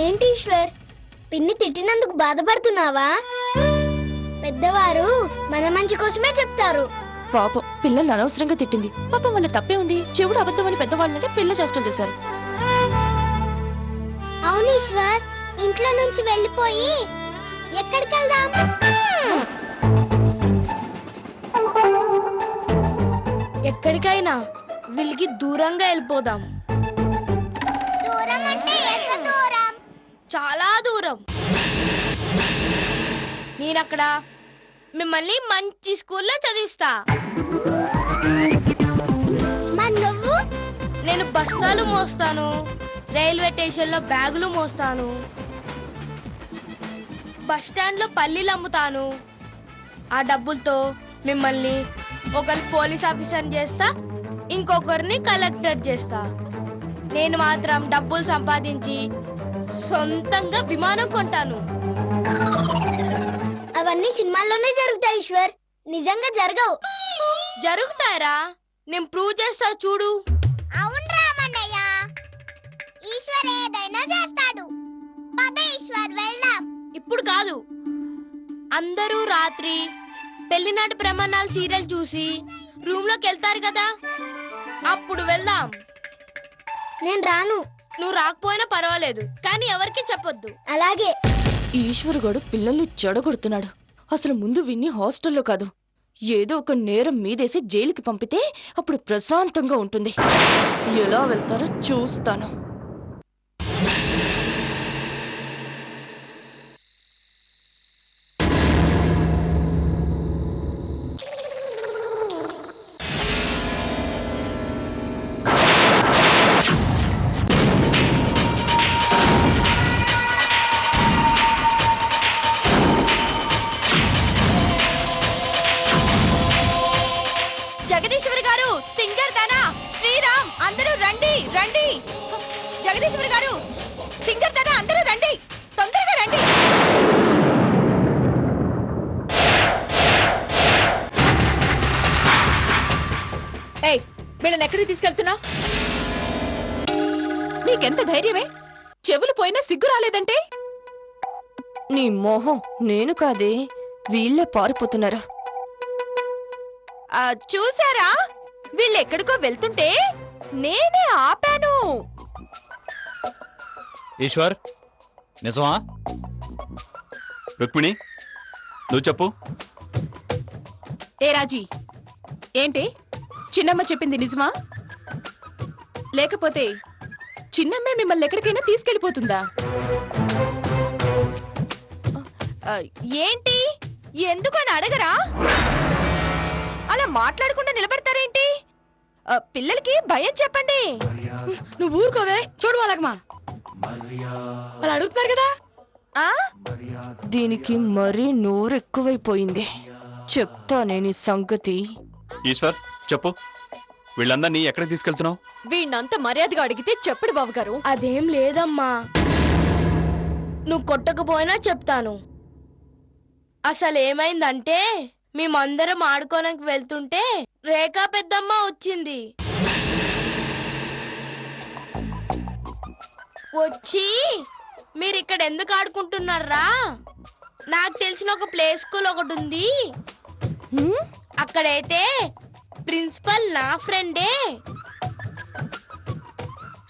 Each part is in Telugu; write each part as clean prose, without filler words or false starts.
ఏంటి ఈశ్వర్, పిన్ని తిట్టినందుకు బాధపడుతున్నావా? పెద్దవారు మన మంచి కోసమే చెప్తారు. పాపం పిల్లల్ని అనవసరంగా తిట్టింది. పాపం వాళ్ళ తప్పే ఉంది. చెవుడు అబద్ధమని పెద్దవాళ్ళంటే పిల్ల చేష్టలు చేశారు. అవును ఈశ్వర్, ఇంట్లో నుంచి వెళ్ళిపోయి ఎక్కడికి వెళ్దాం? ఎక్కడికైనా వీళ్ళకి దూరంగా వెళ్ళిపోదాం. దూరం అంటే ఎంత దూరం? చాలా దూరం. నేనక్కడ మిమ్మల్ని మంచి స్కూల్లో చదివిస్తా. మరి నువ్వు? నేను బస్తాలు మోస్తాను, రైల్వే స్టేషన్లో బ్యాగులు మోస్తాను, బస్ స్టాండ్లో పల్లీలు అమ్ముతాను. ఆ డబ్బులతో మిమ్మల్ని ఒకరు పోలీస్ ఆఫీసర్ చేస్తా, ఇంకొకరిని కలెక్టర్ చేస్తా. నేను మాత్రం డబ్బులు సంపాదించి సొంతంగా విమానం కొంటాను. అవన్నీ సినిమాల్లోనే జరుగుతాయి ఈశ్వర్, నిజంగా జరగవు. జరుగుతారా? నేను ప్రూవ్ చేస్తా చూడు. అవునరా మన్నయ్య, ఈశ్వర్ ఏదైనా చేస్తాడు. పద ఈశ్వర్ వెళ్దాం. ఇప్పుడు కాదు, అందరూ రాత్రి పెళ్లినాటి ప్రమాణాలు సీరియల్ చూసి రూమ్ లోకి వెళ్తారు కదా, అప్పుడు వెళ్దాం. నేను రాను. నువ్వు రాకపోయినా పర్వాలేదు, కానీ ఎవరికి చెప్పొద్దు. అలాగే. ఈశ్వరుగాడు పిల్లల్ని చెడగొడుతున్నాడు. అసలు ముందు విన్ని హాస్టల్లో కాదు, ఏదో ఒక నేరం మీదేసి జైలుకి పంపితే అప్పుడు ప్రశాంతంగా ఉంటుంది. ఎలా వెళ్తారో చూస్తాను. జగదీశ్వరి గారు, సింగర్ దానా, శ్రీరామ్, అందరూ రండి రండి. జగదీశ్వరి గారు, సింగర్ దానా, అందరూ రండి, తొందరగా రండి. ఏయ్, వీళ్ళని ఎక్కడికి తీసుకెళ్తున్నా? నీకెంత ధైర్యమే? చెవులు పోయినా సిగ్గు రాలేదంటే? నీ మోహం, నేను కాదే, వీళ్ళే పారిపోతున్నారు. చూసారా, వీళ్ళెక్కడికో వెళ్తుంటే నేనే ఆపాను. ఈశ్వర్, నిజమా? రుక్మిణి, నువ్వు చెప్పు. ఏ రాజీ, ఏంటి చిన్నమ్మ చెప్పింది నిజమా? లేకపోతే చిన్నమ్మే మిమ్మల్ని ఎక్కడికైనా తీసుకెళ్ళిపోతుందా? ఏంటి, ఎందుకని అడగరా? అలా మాట్లాడకుండా నిలబడతారేంటి? పిల్లలకి భయం చెప్పండి. నువ్వు ఊరుకోవే, చూడు వాళ్ళకమా వాళ్ళు అడుగుతున్నారు కదా. దీనికి మరీ నోరెక్కువైపోయింది. చెప్తా నేను సంగతి. ఈశ్వర్ చెప్పు, వీళ్ళందరినీ ఎక్కడికి తీసుకెళ్తున్నావు? వీణ్ణంత మర్యాదగా అడిగితే చెప్పడు బాబు గారు. అదేం లేదమ్మా, నువ్వు కొట్టకపోయినా చెప్తాను. అసలు ఏమైందంటే, మేమందరం ఆడుకోడానికి వెళ్తుంటే రేఖా పెద్దమ్మ వచ్చింది. వచ్చి మీరు ఇక్కడ ఎందుకు ఆడుకుంటున్నారా, నాకు తెలిసిన ఒక ప్లే స్కూల్ ఒకటి ఉంది, అక్కడైతే ప్రిన్సిపల్ నా ఫ్రెండే,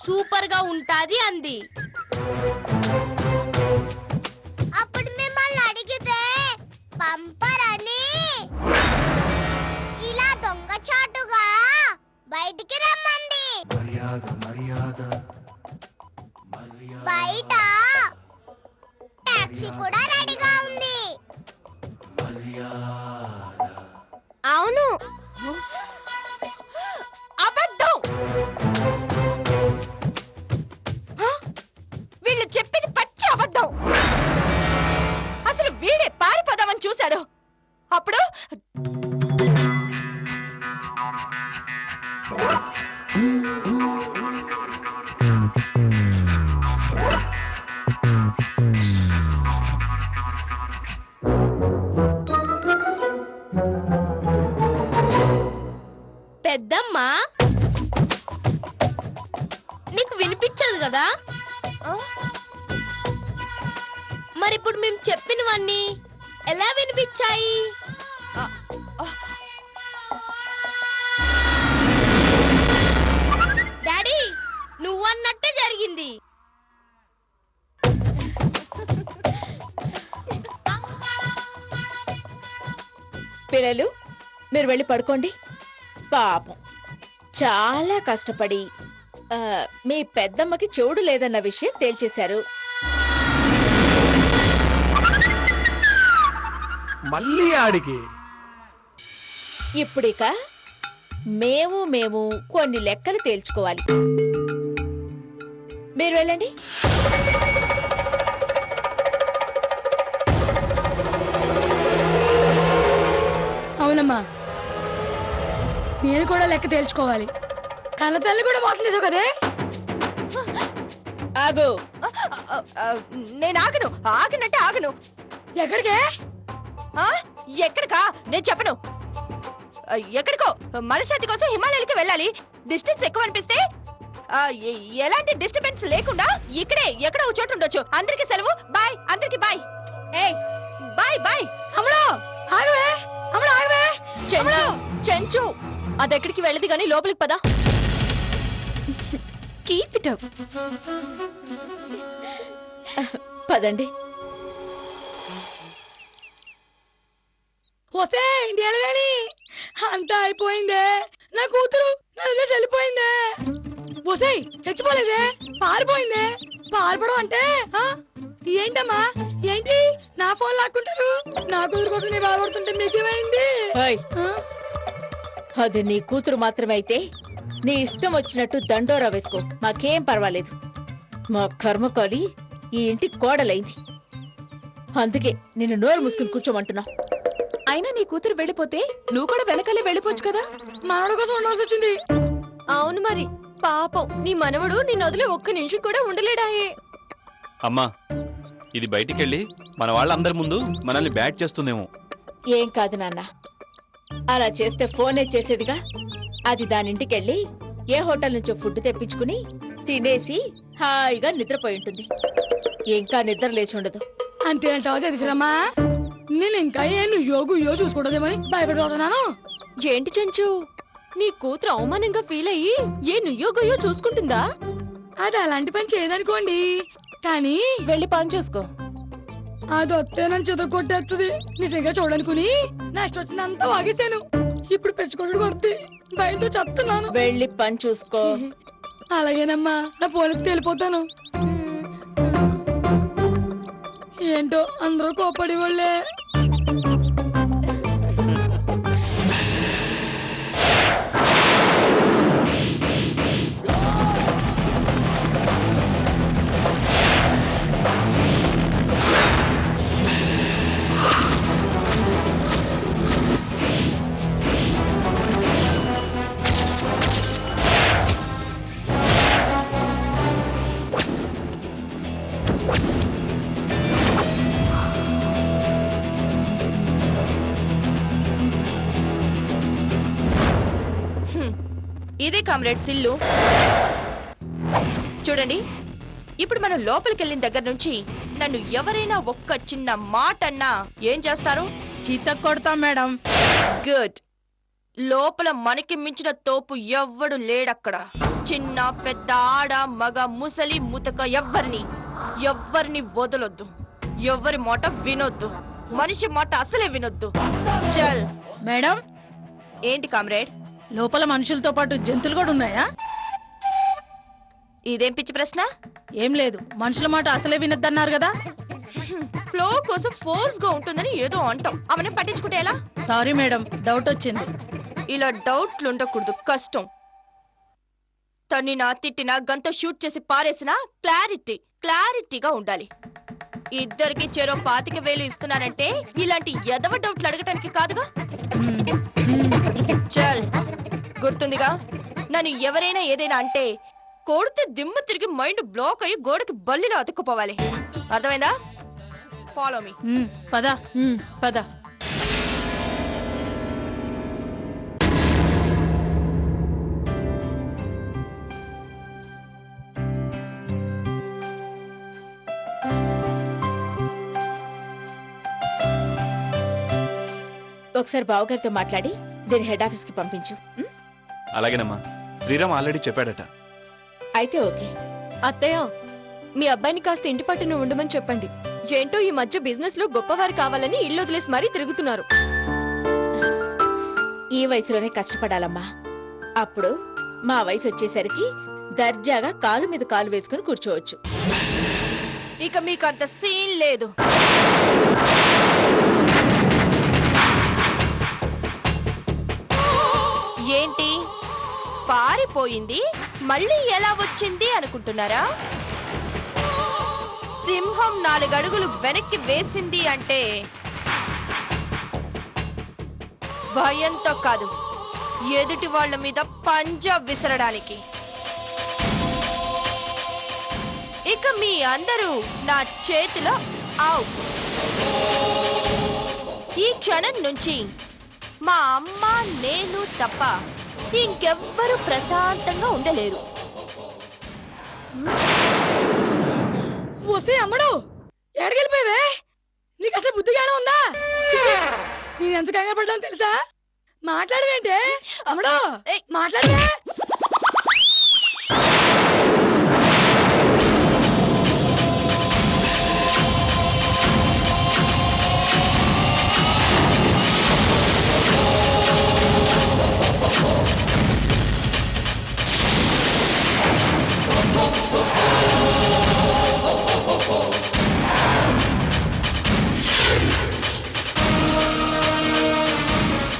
సూపర్ గా ఉంటాది అంది. అప్పుడు మిమ్మల్ని అడిగితే పంపరని ఇలా దొంగచాటుగా బయటికి రమ్మంది. బయట టాక్సీ కూడా రెడీగా ఉంది. అవును, అబద్ధం. వీళ్ళు చెప్పింది పచ్చి పెద్దమ్మ నీకు వినిపించదు కదా? మరి ఇప్పుడు మేము చెప్పినవన్నీ ఎలా వినిపించాయి? డాడీ నువ్వన్నట్టే జరిగింది. పిల్లలు మీరు వెళ్ళి పడుకోండి. పాపం చాలా కష్టపడి మీ పెద్దమ్మకి చెవుడు లేదన్న విషయం తేల్చేశారు. మళ్ళీ ఆడికి ఇప్పుడిక మేము కొన్ని లెక్కలు తేల్చుకోవాలి. మీరు వెళ్ళండి. అవునమ్మా, నేను కూడా లెక్క తేల్చుకోవాలి. కన్న తల్లి కూడా మోసం చేసావు కదే. ఆగు. నేను ఆగను. ఆగనంటే ఆగను. ఎక్కడికే? ఎక్కడికా నేను చెప్పను. ఎక్కడికో మనశ్శాంతి కోసం హిమాలయాలకి వెళ్ళాలి. డిస్టెన్స్ ఎక్కువ అనిపిస్తే ఎలాంటి డిస్టర్బెన్స్ లేకుండా ఇక్కడే ఎక్కడ ఒక చోటు ఉండొచ్చు. అందరికి సెలవు. బాయ్. అందరికి బాయ్. Bye bye. అమ్మడో ఆగవే. అమ్మడో ఆగవే. చెంచు చెంచు అదెక్కడికి వెళ్ళదు గానీ లోపలికి పదా. Keep it up. పదండి. వస్తే ఇండియాలో వెళ్ళి అంతా అయిపోయిందే. నా కూతురు నన్ను చల్లిపోయిందే. వసే చచ్చిపోలేదే, పారిపోయిందే. పారిపోవడం అంటే ఏంటమ్మా? ఏంటి నా ఫోన్ లాక్కుంటారు? నా కూతురు కోసం నేను బాధపడుతుంటే మీకేమైంది? అది నీ కూతురు మాత్రమే అయితే నీ ఇష్టం వచ్చినట్టు దండోరా వేసుకో, మాకేం పర్వాలేదు. మా కర్మకాలి ఈ ఇంటి కోడలైంది. అందుకే నేను నోరు మూసుకుని కూర్చోమంటున్నా. అయినా నీ కూతురు వెళ్ళిపోతే నువ్వు కూడా వెనకాలే వెళ్ళిపోవచ్చు కదా. మానవుడు కోసం ఉండాల్సి వచ్చింది. అవును మరి, పాపం నీ మనవడు నిన్ను వదిలి ఒక్క నిమిషం కూడా ఉండలేడాయే. అమ్మా, ఇది బయటికెళ్ళి మన వాళ్ళందరి ముందు మనల్ని బ్యాట్ చేస్తుందేమో. ఏం కాదు నాన్న, అలా చేస్తే ఫోనే చేసేదిగా. అది దానింటికెళ్ళి ఏ హోటల్ నుంచో ఫుడ్ తెప్పించుకుని తినేసి హాయిగా నిద్రపోయి ఉంటుంది. ఇంకా నిద్ర లేచి ఉండదు. అంతే అంటావా చదిసిరమ్మా? నేను ఇంకా ఏ నుయ్యో చూసుకోవడమని భయపడిపోతున్నాను. ఏంటి చెంచు, నీ కూతురు అవమానంగా ఫీల్ అయ్యి ఏ నుయ్యో గొయ్యో చూసుకుంటుందా? అది అలాంటి పని చేయదనుకోండి, కానీ వెళ్ళి పని చూసుకో. అది వస్తే నన్ను చదువుకొట్టేస్తుంది. నిజంగా చూడనుకుని నా ఇష్టం వచ్చిందంతా వాగేశాను. ఇప్పుడు పెంచుకోవడం కొడుతుంది. భయంతో చెప్తున్నాను. వెళ్ళి పని చూసుకో. అలాగేనమ్మా, నా పోలికి తెలిపోతాను. ఏంటో అందరూ కోపడి వాళ్ళే. ఇదే కామ్రేడ్ సిల్లు. చూడండి, ఇప్పుడు మనం లోపలికి వెళ్ళిన దగ్గర నుంచి నన్ను ఎవరైనా ఒక్క చిన్న మాట అన్నా ఏం చేస్తారు? చిత్త కొడతాం మేడం. గుడ్. లోపల మనకి మించిన తోపు ఎవ్వడు లేడక్కడ. చిన్న పెద్ద ఆడ మగ ముసలి ముతక ఎవ్వరిని వదలొద్దు. ఎవ్వరి మాట వినొద్దు. మనిషి మాట అసలే వినొద్దు. చల్. మేడం, ఏంటి కామ్రేడ్? లోపల మనుషులతో పాటు జంతువులు కూడా ఉన్నాయా? ఇదేం పిచ్చి ప్రశ్న? ఏం లేదు, మనుషుల మాట అసలే వినొద్దన్నారు కదా. ఫ్లో కోసం ఫోర్స్ గా ఉంటుందని ఏదో అంటాం. అవన్నీ పట్టించుకుంటే ఎలా? సారీ మేడం, డౌట్ వచ్చింది. ఇలా డౌట్లు ఉండకూడదు, కష్టం. తన్నినా తిట్టినా గంత షూట్ చేసి పారేసినా క్లారిటీగా ఉండాలి. ఇద్దరికి చెరో 25,000 ఇస్తున్నానంటే ఇలాంటి ఎదవ డౌట్లు అడగటానికి కాదుగా. చల్, గుర్తుందిగా? నన్ను ఎవరైనా ఏదైనా అంటే కొడితే దిమ్మ తిరిగి మైండ్ బ్లాక్ అయ్యి గోడకి బల్లిలో అతుక్కుపోవాలి. అర్థమైందా? Follow me. పద పద. ఒకసారి బావగారితో మాట్లాడి దీని హెడ్ ఆఫీస్ కి పంపించు. అలాగేనమ్మా. శ్రీరామ్ ఆల్రెడీ చెప్పాడట. అయితే ఓకే. అత్తయ్య, మీ అబ్బాయిని కాస్త ఇంటి పట్టున ఉండమని చెప్పండి. ఏంటో ఈ మధ్య బిజినెస్ లో గొప్పవారు కావాలని ఇల్లు వదిలేసి మరీ తిరుగుతున్నారు. ఈ వయసులోనే కష్టపడాలమ్మా. అప్పుడు మా వయసు వచ్చేసరికి దర్జాగా కాలు మీద కాలు వేసుకుని కూర్చోవచ్చు. ఇక మీకు అంత సీన్ లేదు. ఏంటి పారిపోయింది మళ్ళీ ఎలా వచ్చింది అనుకుంటున్నారా? సింహం 4 అడుగులు వెనక్కి వేసింది అంటే భయంతో కాదు, ఎదుటి వాళ్ళ మీద పంజా విసరడానికి. ఇక మీ అందరూ నా చేతిలో అవుట్. ఈ క్షణం నుంచి మా అమ్మ నేను తప్ప ఇంకెవ్వరూ ప్రశాంతంగా ఉండలేరు. వస్తే అమ్మడు ఎడగెళ్ళిపోయావే? నీకు అసలు బుద్ధిగానే ఉందా? చిచి, నేను ఎంత కంగారు పడ్డాను తెలుసా? మాట్లాడవేంటే అమ్మడు? మాట్లాడవే.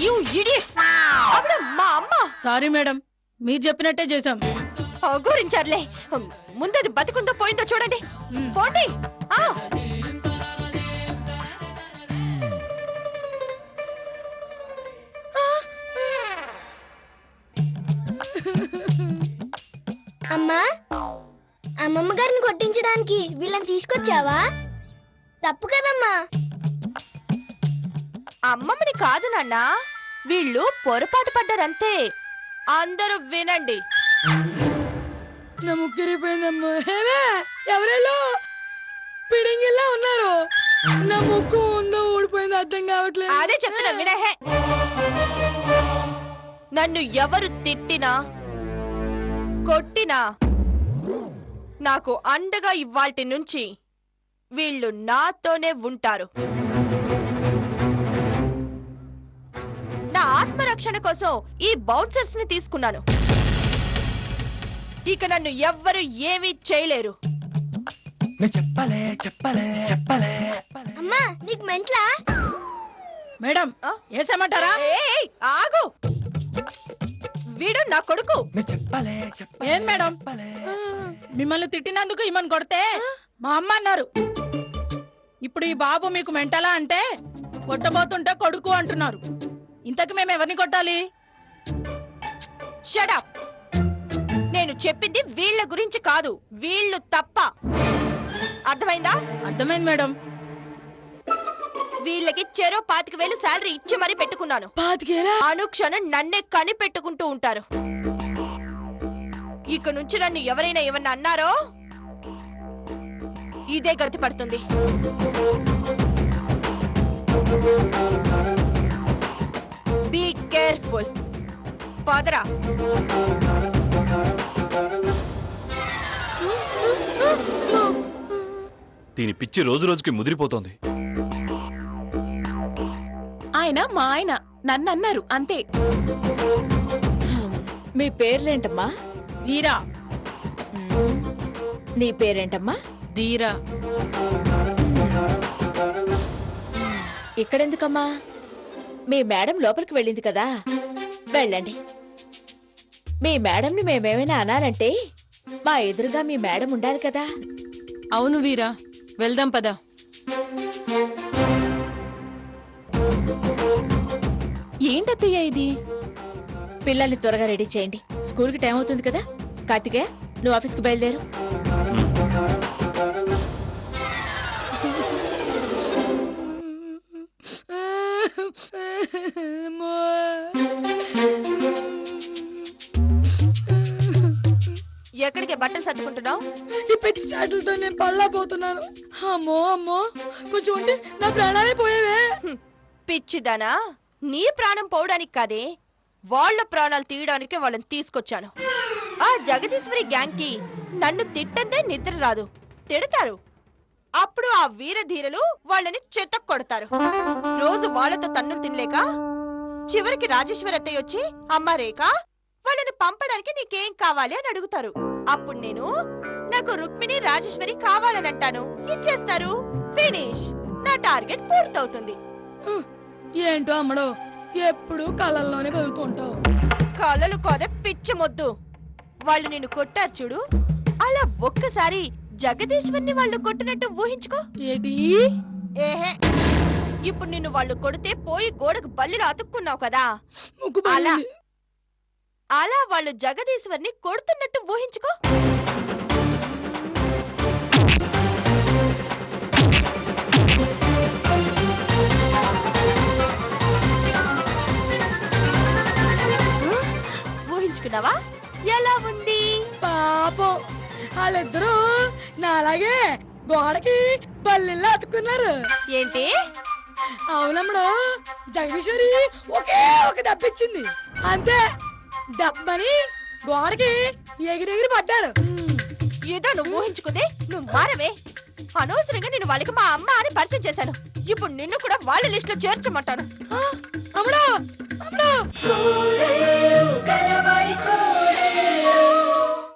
You idiots! అప్పుడు మా అమ్మ సారీ మేడం, మీరు చెప్పినట్టే చేశాం. గురించారులే. ముందది బతికుందో పోయిందో చూడండి. పోండి. అమ్మా, అమ్మమ్మ గారిని కొట్టించడానికి వీళ్ళని తీసుకొచ్చావా? తప్పు కదమ్మా. అమ్మమ్మని కాదు నాన్న, వీళ్ళు పొరపాటు పడ్డారంతే. అందరూ వినండి. నా ముగ్గురిపోయిందమ్మా. ఏమే ఎవరెళ్ళు పిడింగిల్లా ఉన్నారు. నా ముక్కు ఉందో ఊడిపోయిందో అర్థం కావట్లేదు. అదే చెప్తున్నా వినహే. నన్ను ఎవరు తిట్టినా కొట్టినా నాకు అండగా ఇవ్వాల్టి నుంచి వీళ్ళు నాతోనే ఉంటారు. నా ఆత్మరక్షణ కోసం ఈ బౌన్సర్స్ ని తీసుకున్నాను. ఇక నన్ను ఎవ్వరు ఏమీ చేయలేరు. అమ్మా, నీకు మెంట్లా? మేడం వేసేమంటారా? ఏయ్, ఆగు. వీడు నా కొడుకు. ఏం మేడం, మిమ్మల్ని తిట్టినందుకు ఈమెను కొడితే మా అమ్మ అన్నారు. ఇప్పుడు ఈ బాబు మీకు మెంటలా అంటే కొట్టబోతుంటే కొడుకు అంటున్నారు. ఇంతకు మేము ఎవరిని కొట్టాలి? Shut up. నేను చెప్పింది వీళ్ళ గురించి కాదు, వీళ్ళు తప్ప. అర్థమైందా? అర్థమైంది మేడం. వీళ్ళకి చెరో 25,000 శాలరీ ఇచ్చి మరీ పెట్టుకున్నాను. 25,000? అనుక్షణం నన్నే కనిపెట్టుకుంటూ ఉంటారు. ఇక నుంచి నన్ను ఎవరైనా ఏమన్నా అన్నారో ఇదే గతి పడుతుంది. Be careful. పదరా. దీని పిచ్చి రోజు రోజుకి ముదిరిపోతోంది. ఆయన మా ఆయన నన్ను అన్నారు అంతే. మీ పేర్లేంటమ్మా? వీరా. నీ పేరేంటమ్మా? ధీరా. ఇక్కడెందుకమ్మా? మీ మేడం లోపలికి వెళ్ళింది కదా, వెళ్ళండి. మీ మేడంని మేమేమైనా అనాలంటే మా ఎదురుగా మీ మేడం ఉండాలి కదా. అవును వీరా, వెళ్దాం పదా. ఏంటత్తయ్య ఇది? పిల్లల్ని త్వరగా రెడీ చేయండి, స్కూల్కి టైం అవుతుంది కదా. కార్తికేయ, నువ్వు ఆఫీస్కి బయలుదేరు. ఎక్కడికి బట్టలు సర్దుకుంటున్నావు? ఈ పెట్టి చాటులతో నేను పడలేకపోతున్నాను. అమ్మో అమ్మో, కొంచెం ఉంటే నా ప్రాణాలే పోయేవే. పిచ్చిదానా, నీ ప్రాణం పోవడానికి కాదే, వాళ్ళ ప్రాణాలు తీయడానికి వాళ్ళని తీసుకొచ్చాను. ఆ జగదీశ్వరి గ్యాంగ్ కి నన్ను తిట్టందే నిద్ర రాదు, తిడతారు. అప్పుడు ఆ వీరధీరలు వాళ్ళని చెత్త కొడతారు. రోజు వాళ్ళతో తన్నులు తినలేక చివరికి రాజేశ్వరి అత్తయ్య వచ్చి, అమ్మ రేఖ, వాళ్ళని పంపడానికి నీకేం కావాలి అని అడుగుతారు. అప్పుడు నేను, నాకు రుక్మిణి రాజేశ్వరి కావాలని అంటాను, ఇచ్చేస్తారు. ఫినిష్, నా టార్గెట్ పూర్తవుతుంది. ఏంటో అమ్మడు, ఎప్పుడు కళ్ళల్లోనే బతుకుతుంటావు. కళ్ళలు కోద పిచ్చి మొద్దు. వాళ్ళు నిన్ను కొట్టారు చూడు, అలా ఒక్కసారి జగదీశ్వరిని వాళ్ళు కొట్టినట్టు ఊహించుకో. ఏంటి? ఏహే, ఇప్పుడు నిన్ను వాళ్ళు కొడితే పోయి గోడకు బల్లిలో అతుక్కున్నావు కదా, ముక్కు అలా పగిలింది. అలా వాళ్ళు జగదీశ్వరిని కొడుతున్నట్టు ఊహించుకో. ఊహించుకున్నావా? ఎలా ఉంది? పాపం వాళ్ళిద్దరూ నాలాగే గోడకి బల్లిల్లా అతుక్కున్నారు. ఏంటి? అవునమ్మడు, జగదీశ్వరి ఒకే ఒక దెబ్బిచ్చింది అంతే. దెబ్బని గోడకి ఎగిరెగిరి పడ్డారు. ఏదో నువ్వు ఊహించుకుంది, నువ్వు మారవే. అనవసరంగా నేను వాళ్ళకి మా అమ్మ అని పరిచయం చేశాను. ఇప్పుడు నిన్ను కూడా వాళ్ళ లిస్ట్ లో చేర్చమంటాను. ఆ,